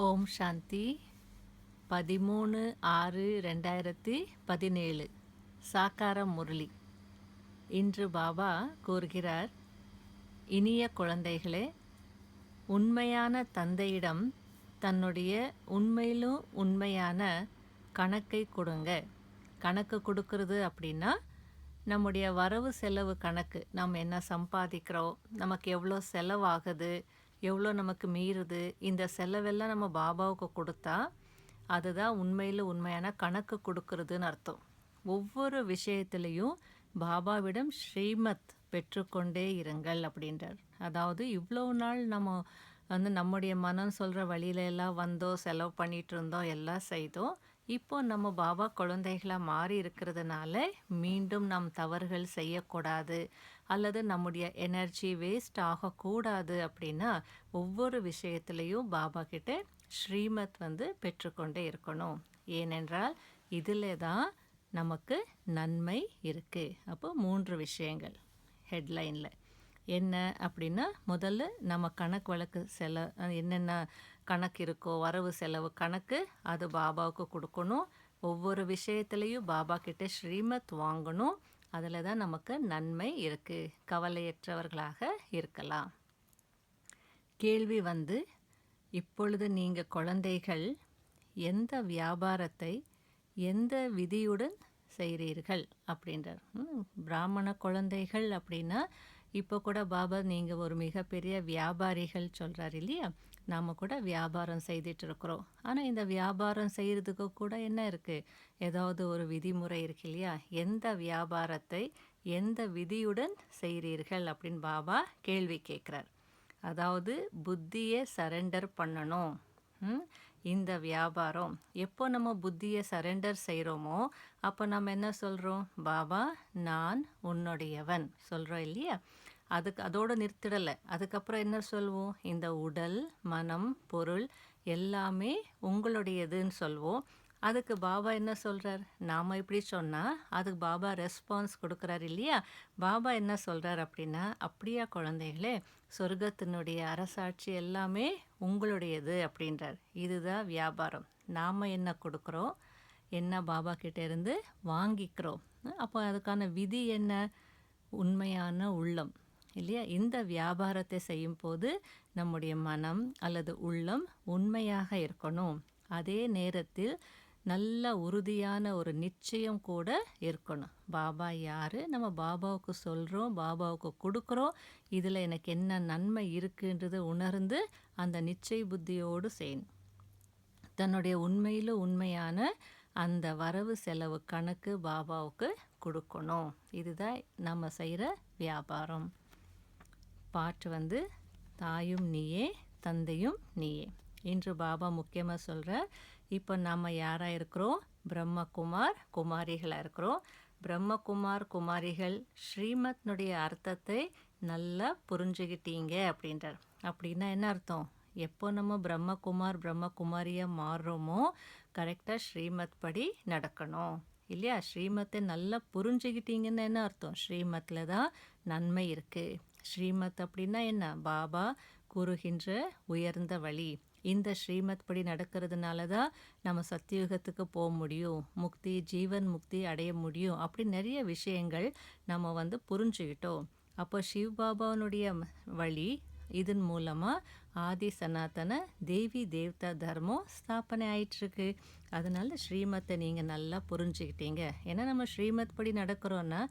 ஓம் சாந்தி 13/6/2017 சாக்கார முரளி. இன்று பாபா கூறுகிறார், இனிய குழந்தைகளே, உண்மையான தந்தையிடம் தன்னுடைய உண்மையிலும் உண்மையான கணக்கை கொடுங்க. கணக்கு கொடுக்கறது அப்படின்னா நம்முடைய வரவு செலவு கணக்கு. நம்ம என்ன சம்பாதிக்கிறோம், நமக்கு எவ்வளோ செலவாகுது, எவ்வளோ நமக்கு மீறுது, இந்த செலவெல்லாம் நம்ம பாபாவுக்கு கொடுத்தா அதுதான் உண்மையில் உண்மையான கணக்கு கொடுக்கறதுன்னு அர்த்தம். ஒவ்வொரு விஷயத்துலேயும் பாபாவிடம் ஸ்ரீமத் பெற்றுக்கொண்டே இருங்கள் அப்படின்றார். அதாவது இவ்வளோ நாள் நம்ம நம்முடைய மனம் சொல்கிற வழியில எல்லாம் வந்தோம், செலவு பண்ணிகிட்டு இருந்தோம், எல்லாம் செய்தோம். இப்போ நம்ம பாபா குழந்தைகளாக மாறி இருக்கிறதுனால மீண்டும் நம் தவறுகள் செய்யக்கூடாது, அல்லது நம்முடைய எனர்ஜி வேஸ்ட் ஆகக்கூடாது அப்படின்னா ஒவ்வொரு விஷயத்துலேயும் பாபா கிட்ட ஸ்ரீமத் பெற்றுக்கொண்டே இருக்கணும். ஏனென்றால் இதில் தான் நமக்கு நன்மை இருக்குது. அப்போ 3 விஷயங்கள் ஹெட்லைனில் என்ன அப்படின்னா, முதல்ல நம்ம கணக்கு வழக்கு என்னென்ன கணக்கு இருக்கோ, வரவு செலவு கணக்கு, அது பாபாவுக்கு கொடுக்கணும். ஒவ்வொரு விஷயத்துலேயும் பாபா கிட்ட ஸ்ரீமத் வாங்கணும். அதில் தான் நமக்கு நன்மை இருக்குது. கவலையற்றவர்களாக இருக்கலாம். கேள்வி இப்பொழுது நீங்கள் குழந்தைகள் எந்த வியாபாரத்தை எந்த விதியுடன் செய்கிறீர்கள் அப்படின்றார். பிராமண குழந்தைகள் அப்படின்னா இப்போ கூட பாபா நீங்கள் ஒரு மிகப்பெரிய வியாபாரிகள் சொல்கிறார் இல்லையா? நாம் கூட வியாபாரம் செய்துட்ருக்குறோம். ஆனால் இந்த வியாபாரம் செய்கிறதுக்கு கூட என்ன இருக்குது, ஏதாவது ஒரு விதிமுறை இருக்கு இல்லையா? எந்த வியாபாரத்தை எந்த விதியுடன் செய்கிறீர்கள் அப்படின்னு பாபா கேள்வி கேட்குறார். அதாவது புத்தியை சரண்டர் பண்ணணும். இந்த வியாபாரம் எப்போ நம்ம புத்தியை சரண்டர் செய்கிறோமோ அப்போ நம்ம என்ன சொல்கிறோம், பாபா நான் உன்னுடையவன் சொல்கிறோம் இல்லையா? அதோடு நிறுத்திடலை. அதுக்கப்புறம் என்ன சொல்வோம், இந்த உடல் மனம் பொருள் எல்லாமே உங்களுடையதுன்னு சொல்வோம். அதுக்கு பாபா என்ன சொல்கிறார், நாம் இப்படி சொன்னால் அதுக்கு பாபா ரெஸ்பான்ஸ் கொடுக்குறாரு இல்லையா? பாபா என்ன சொல்கிறார் அப்படின்னா, அப்படியா குழந்தைகளே, சொர்க்கத்தினுடைய அரசாட்சி எல்லாமே உங்களுடையது அப்படின்றார். இதுதான் வியாபாரம். நாம் என்ன கொடுக்குறோம், என்ன பாபா கிட்டேருந்து வாங்கிக்கிறோம். அப்போ அதுக்கான விதி என்ன, உண்மையான உள்ளம் இல்லையா? இந்த வியாபாரத்தை செய்யும் போது நம்முடைய மனம் அல்லது உள்ளம் உண்மையாக இருக்கணும். அதே நேரத்தில் நல்ல உறுதியான ஒரு நிச்சயம் கூட இருக்கணும். பாபா யார், நம்ம பாபாவுக்கு சொல்கிறோம், பாபாவுக்கு கொடுக்குறோம், இதில் எனக்கு என்ன நன்மை இருக்குன்றது உணர்ந்து அந்த நிச்சய புத்தியோடு செய்யணும். தன்னுடைய உண்மையிலும் உண்மையான அந்த வரவு செலவு கணக்கு பாபாவுக்கு கொடுக்கணும். இதுதான் நம்ம செய்கிற வியாபாரம். பாட்டு தாயும் நீயே தந்தையும் நீயே. இன்று பாபா முக்கியமாக சொல்கிறார், இப்போ நம்ம யாராக இருக்கிறோம், பிரம்மகுமார் குமாரிகளாக இருக்கிறோம். பிரம்மகுமார் குமாரிகள் ஸ்ரீமத்னுடைய அர்த்தத்தை நல்லா புரிஞ்சுக்கிட்டீங்க அப்படின்றார். அப்படின்னா என்ன அர்த்தம், எப்போ நம்ம பிரம்மகுமார் பிரம்மகுமாரியாக மாறுறோமோ கரெக்டாக ஸ்ரீமத் படி நடக்கணும் இல்லையா? ஸ்ரீமத்தை நல்லா புரிஞ்சுக்கிட்டீங்கன்னு என்ன அர்த்தம், ஸ்ரீமத்தில் தான் நன்மை இருக்குது. ஸ்ரீமத் அப்படின்னா என்ன, பாபா கூறுகின்ற உயர்ந்த வழி. இந்த ஸ்ரீமத் படி நடக்கிறதுனால தான் நம்ம சத்தியுகத்துக்கு போக முடியும், முக்தி ஜீவன் முக்தி அடைய முடியும். அப்படி நிறைய விஷயங்கள் நம்ம புரிஞ்சுக்கிட்டோம். அப்போ சிவ் பாபாவனுடைய வழி, இதன் மூலமாக ஆதி சனாதன தேவி தேவதா தர்மம் ஸ்தாபனை ஆயிட்டுருக்கு. அதனால ஸ்ரீமத்தை நீங்கள் நல்லா புரிஞ்சுக்கிட்டீங்க. ஏன்னா நம்ம ஸ்ரீமத் படி நடக்கிறோன்னா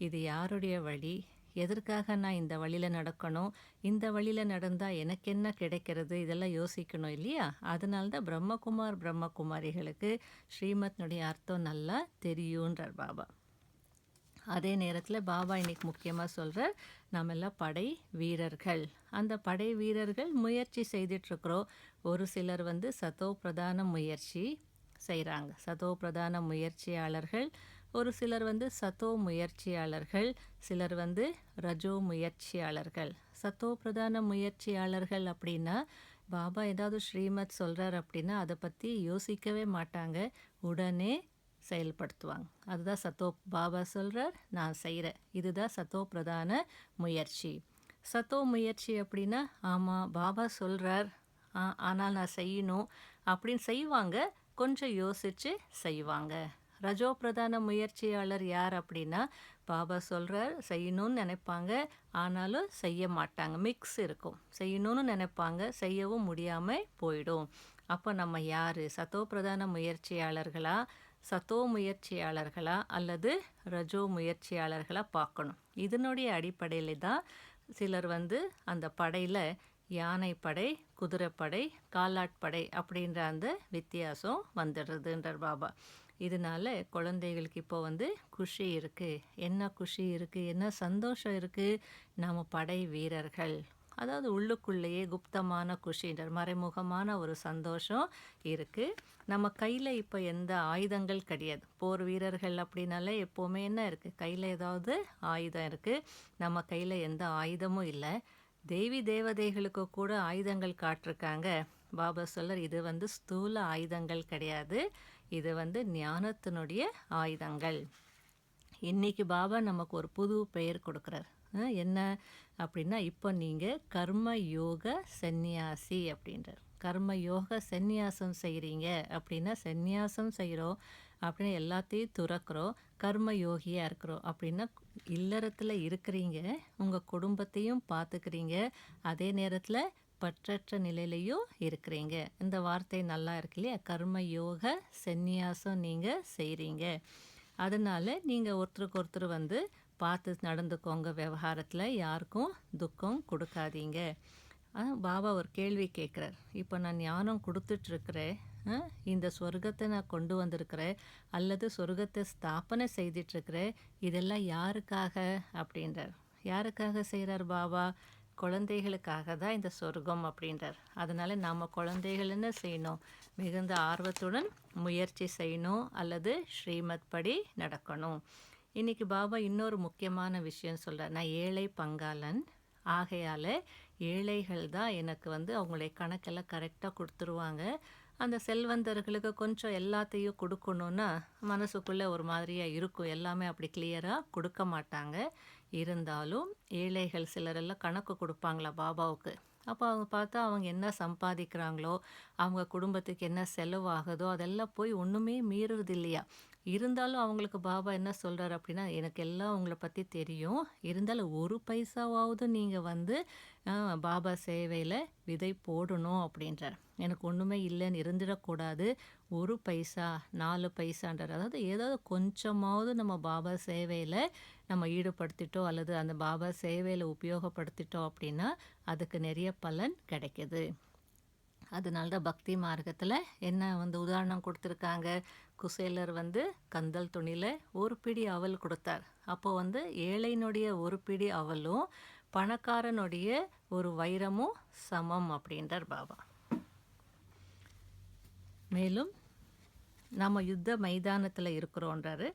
இது யாருடைய வழி, எதற்காக நான் இந்த வழியில் நடக்கணும், இந்த வழியில் நடந்தால் எனக்கு என்ன கிடைக்கிறது, இதெல்லாம் யோசிக்கணும் இல்லையா? அதனால தான் பிரம்மகுமார் பிரம்மகுமாரிகளுக்கு ஸ்ரீமத்னுடைய அர்த்தம் நல்லா தெரியுன்றார் பாபா. அதே நேரத்தில் பாபா இன்னைக்கு முக்கியமாக சொல்கிறார், நம்ம எல்லாம் படை வீரர்கள். அந்த படை வீரர்கள் முயற்சி செய்துட்ருக்குறோம். ஒரு சிலர் சதோ பிரதான முயற்சி செய்கிறாங்க, சதோ பிரதான முயற்சியாளர்கள். ஒரு சிலர் சதோ முயற்சியாளர்கள், சிலர் ரஜோ முயற்சியாளர்கள். சதோ பிரதான முயற்சியாளர்கள் அப்படின்னா பாபா ஏதாவது ஸ்ரீமத் சொல்கிறார் அப்படின்னா அதை பற்றி யோசிக்கவே மாட்டாங்க, உடனே செயல்படுத்துவாங்க. அதுதான் சத்தோ. பாபா சொல்கிறார், நான் செய்கிறேன். இதுதான் சத்தோ பிரதான முயற்சி. சத்தோ முயற்சி அப்படின்னா, ஆமாம் பாபா சொல்கிறார், ஆனால் நான் செய்யணும் அப்படின்னு செய்வாங்க. கொஞ்சம் யோசிச்சு செய்வாங்க. ரஜோ பிரதான முயற்சியாளர் யார் அப்படின்னா, பாபா சொல்றார் செய்யணும்னு நினைப்பாங்க, ஆனாலும் செய்ய மாட்டாங்க. மிக்ஸ் இருக்கும். செய்யணும்னு நினைப்பாங்க, செய்யவும் முடியாம போயிடும். அப்போ நம்ம யாரு? சத்தோ பிரதான முயற்சியாளர்களா, சத்தோ முயற்சியாளர்களா அல்லது ரஜோ முயற்சியாளர்களா பார்க்கணும். இதனுடைய அடிப்படையில தான் சிலர் வந்து அந்த படையில் யானைப்படை, குதிரைப்படை, காலாட்படை அப்படின்ற அந்த வித்தியாசம் வந்துடுறதுன்றார் பாபா. இதனால குழந்தைகளுக்கு இப்போ வந்து குஷி இருக்குது. என்ன குஷி இருக்குது, என்ன சந்தோஷம் இருக்குது? நாம் படை வீரர்கள். அதாவது உள்ளுக்குள்ளேயே குப்தமான குஷின்றார், மறைமுகமான ஒரு சந்தோஷம் இருக்குது. நம்ம கையில் இப்போ எந்த ஆயுதங்கள் கிடையாது. போர் வீரர்கள் அப்படின்னாலே எப்போவுமே என்ன இருக்குது, கையில் ஏதாவது ஆயுதம் இருக்குது. நம்ம கையில் எந்த ஆயுதமும் இல்லை. தேவி தேவதைகளுக்கு கூட ஆயுதங்கள் காட்டிருக்காங்க. பாபா சொல்லர் இது வந்து ஸ்தூல ஆயுதங்கள் கிடையாது, இது வந்து ஞானத்தினுடைய ஆயுதங்கள். இன்னைக்கு பாபா நமக்கு ஒரு புது பெயர் கொடுக்குறார். என்ன அப்படின்னா, இப்போ நீங்கள் கர்ம யோக சந்நியாசி அப்படின்றார். கர்ம யோக சந்நியாசம் செய்கிறீங்க அப்படின்னா, சந்நியாசம் செய்கிறோம் அப்படின்னு எல்லாத்தையும் துறக்கிறோம், கர்ம யோகியாக இருக்கிறோம் அப்படின்னா, இல்லறத்தில் இருக்கிறீங்க, உங்கள் குடும்பத்தையும் பார்த்துக்கிறீங்க, அதே நேரத்தில் பற்றற்ற நிலையிலையும் இருக்கிறீங்க. இந்த வார்த்தை நல்லா இருக்கு இல்லையா? கர்ம யோக சந்நியாசம் நீங்கள் செய்கிறீங்க. அதனால் நீங்கள் ஒருத்தருக்கு ஒருத்தர் வந்து பார்த்து நடந்துக்கோங்க. விவகாரத்தில் யாருக்கும் துக்கம் கொடுக்காதீங்க. பாபா ஒரு கேள்வி கேட்குறார். இப்போ நான் ஞானம் கொடுத்துட்ருக்கிறேன், இந்த சொர்க்கத்தை நான் கொண்டு வந்திருக்கிறேன் அல்லது சொர்க்கத்தை ஸ்தாபனை செய்துட்ருக்கிறேன், இதெல்லாம் யாருக்காக அப்படின்றார். யாருக்காக செய்கிறார் பாபா? குழந்தைகளுக்காக தான் இந்த சொர்க்கம் அப்படின்றார். அதனால் நம்ம குழந்தைகள் என்ன செய்யணும்? மிகுந்த ஆர்வத்துடன் முயற்சி செய்யணும் அல்லது ஸ்ரீமத் படி நடக்கணும். இன்றைக்கி பாபா இன்னொரு முக்கியமான விஷயம் சொல்கிறார். நான் ஏழை பங்காளன், ஆகையால் ஏழைகள் தான் எனக்கு வந்து அவங்களுடைய கணக்கெல்லாம் கரெக்டாக கொடுத்துருவாங்க. அந்த செல்வந்தர்களுக்கு கொஞ்சம் எல்லாத்தையும் கொடுக்கணுன்னா மனசுக்குள்ளே ஒரு மாதிரியாக இருக்கும். எல்லாமே அப்படி கிளியராக கொடுக்க மாட்டாங்க. இருந்தாலும் ஏழைகள் சிலரெல்லாம் கணக்கு கொடுப்பாங்களா பாபாவுக்கு. அப்போ அவங்க பார்த்தா அவங்க என்ன சம்பாதிக்கிறாங்களோ, அவங்க குடும்பத்துக்கு என்ன செலவாகுதோ அதெல்லாம் போய் ஒன்றுமே மீறுறது இல்லையா. இருந்தாலும் அவங்களுக்கு பாபா என்ன சொல்கிறார் அப்படின்னா, எனக்கு எல்லாம் உங்களை பற்றி தெரியும், இருந்தாலும் ஒரு பைசாவாவது நீங்கள் வந்து பாபா சேவையில் விதை போடணும் அப்படின்றார். எனக்கு ஒன்றுமே இல்லைன்னு இருந்துடக்கூடாது, ஒரு பைசா 4 பைசான்றார். அதாவது ஏதாவது கொஞ்சமாவது நம்ம பாபா சேவையில் நம்ம ஈடுபடுத்திட்டோம் அல்லது அந்த பாபா சேவையில் உபயோகப்படுத்திட்டோம் அப்படின்னா அதுக்கு நிறைய பலன் கிடைக்கிது. அதனால தான் பக்தி மார்க்கத்தில் என்ன வந்து உதாரணம் கொடுத்துருக்காங்க. குசேலர் வந்து கந்தல் துணியில் ஒரு பிடி அவல் கொடுத்தார். அப்போது வந்து ஏழையினுடைய ஒரு பிடி அவலும் பணக்காரனுடைய ஒரு வைரமும் சமம் அப்படின்றார் பாபா. மேலும் நம்ம யுத்த மைதானத்தில் இருக்கிறோன்றாரு.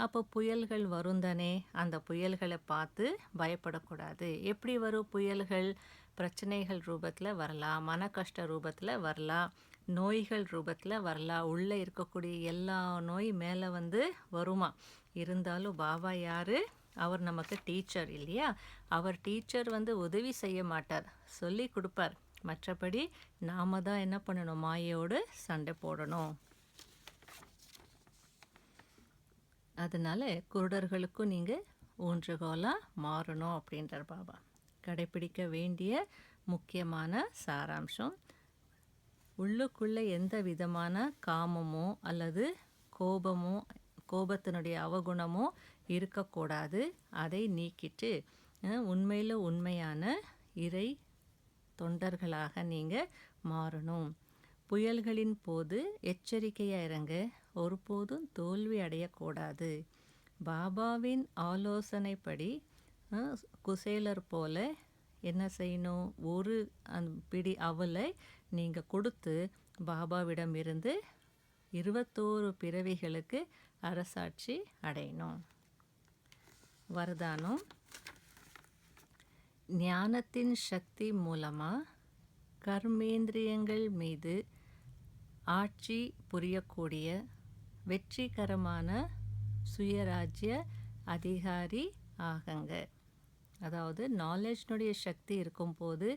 அப்போ புயல்கள் வரும் தானே, அந்த புயல்களை பார்த்து பயப்படக்கூடாது. எப்படி வரும் புயல்கள்? பிரச்சனைகள் ரூபத்தில் வரலாம், மன கஷ்ட ரூபத்தில் வரலாம், நோய்கள் ரூபத்தில் வரலாம். உள்ளே இருக்கக்கூடிய எல்லா நோய் மேலே வந்து வருமா. இருந்தாலும் பாபா யார்? அவர் நமக்கு டீச்சர் இல்லையா? அவர் டீச்சர் வந்து உதவி செய்ய மாட்டார், சொல்லி கொடுப்பார். மற்றபடி நாம தான் என்ன பண்ணணும்? மாயோடு சண்டை போடணும். அதனால் குருடர்களுக்கும் நீங்கள் ஊன்றுகோலாக மாறணும் அப்படின்றார் பாபா. கடைப்பிடிக்க வேண்டிய முக்கியமான சாராம்சம், உள்ளுக்குள்ளே எந்த விதமான காமமோ அல்லது கோபமோ, கோபத்தினுடைய அவகுணமோ இருக்கக்கூடாது. அதை நீக்கிட்டு உண்மையில் உண்மையான இறை தொண்டர்களாக நீங்கள் மாறணும். புயல்களின் போது எச்சரிக்கையாக இருங்க, ஒருபோதும் தோல்வி அடையக்கூடாது. பாபாவின் ஆலோசனைப்படி குசேலர் போல என்ன செய்யணும்? ஒரு பிடி அவலை நீங்கள் கொடுத்து பாபாவிடம் இருந்து 21 பிறவிகளுக்கு அரசாட்சி அடையணும். வரதானம், ஞானத்தின் சக்தி மூலமாக கர்மேந்திரியங்கள் மீது ஆட்சி புரியக்கூடிய வெற்றிகரமான சுயராஜ்ய அதிகாரி ஆகுங்க. அதாவது நாலேஜ்னுடைய சக்தி இருக்கும்போது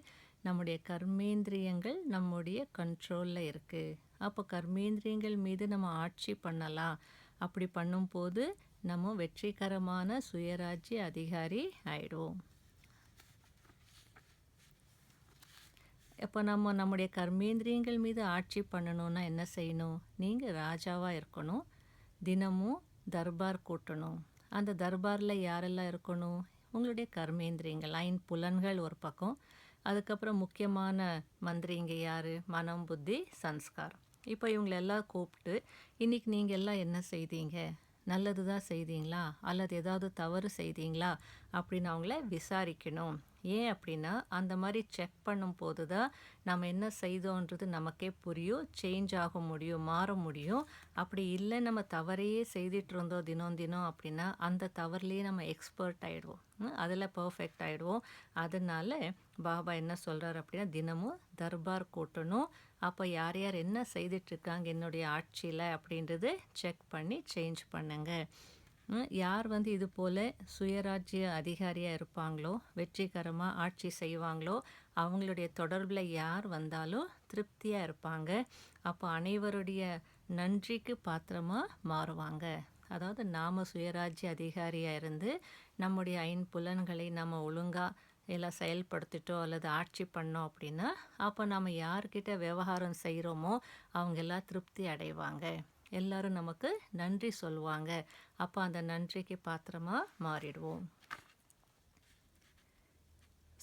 நம்முடைய கர்மேந்திரியங்கள் நம்முடைய கண்ட்ரோலில் இருக்குது. அப்போ கர்மேந்திரியங்கள் மீது நம்ம ஆட்சி பண்ணலாம். அப்படி பண்ணும்போது நம்ம வெற்றிகரமான சுயராஜ்ய அதிகாரி ஆயிடுவோம். இப்போ நம்ம நம்முடைய கர்மேந்திரியங்கள் மீது ஆட்சி பண்ணணுன்னா என்ன செய்யணும்? நீங்கள் ராஜாவாக இருக்கணும். தினமும் தர்பார் கூட்டணும். அந்த தர்பாரில் யாரெல்லாம் இருக்கணும்? உங்களுடைய கர்மேந்திரியங்கள், ஐம்புலன்கள் ஒரு பக்கம். அதுக்கப்புறம் முக்கியமான மந்திரிங்க யார்? மனம், புத்தி, சன்ஸ்காரம். இப்போ இவங்களெல்லாம் கூப்பிட்டு இன்றைக்கி நீங்கள் எல்லாம் என்ன செய்தீங்க? நல்லது தான் செய்தீங்களா? அல்லது ஏதாவது தவறு செய்தீங்களா? அப்படின்னு அவங்கள விசாரிக்கணும். ஏன் அப்படின்னா அந்த மாதிரி செக் பண்ணும்போது தான் நம்ம என்ன செய்தோன்றது நமக்கே புரியும், சேஞ்ச் ஆக முடியும், மாற முடியும். அப்படி இல்லை நம்ம தவறையே செய்துட்டு இருந்தோம் தினம் அப்படின்னா அந்த தவறுலேயே நம்ம எக்ஸ்பர்ட் ஆகிடுவோம், அதில் பர்ஃபெக்ட் ஆகிடுவோம். அதனால பாபா என்ன சொல்கிறார் அப்படின்னா தினமும் தர்பார் கூட்டணும். அப்போ யார் யார் என்ன செய்துட்ருக்காங்க என்னுடைய ஆட்சியில் அப்படின்றது செக் பண்ணி சேஞ்ச் பண்ணுங்க. யார் இது போல் சுயராஜ்ய அதிகாரியாக இருப்பாங்களோ, வெற்றிகரமாக ஆட்சி செய்வாங்களோ, அவங்களுடைய தொடர்பில் யார் வந்தாலும் திருப்தியாக இருப்பாங்க. அப்போ அனைவருடைய நன்றிக்கு பாத்திரமாக மாறுவாங்க. அதாவது நாம் சுயராஜ்ய அதிகாரியாக இருந்து நம்முடைய ஐம்புலன்களை நம்ம ஒழுங்காக எல்லாம் செயல்படுத்திட்டோம் அல்லது ஆட்சி பண்ணோம் அப்படின்னா அப்போ நம்ம யார்கிட்ட விவகாரம் செய்கிறோமோ அவங்க எல்லாம் திருப்தி அடைவாங்க. எல்லாரும் நமக்கு நன்றி சொல்லுவாங்க. அப்போ அந்த நன்றிக்கு பாத்திரமாக மாறிடுவோம்.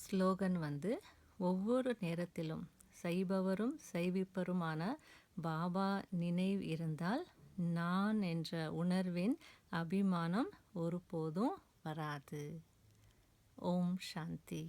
ஸ்லோகன் ஒவ்வொரு நேரத்திலும் செய்பவரும் செய்விப்பருமான பாபா நினைவு இருந்தால் நான் என்ற உணர்வின் அபிமானம் ஒருபோதும் வராது. ஓம் சாந்தி.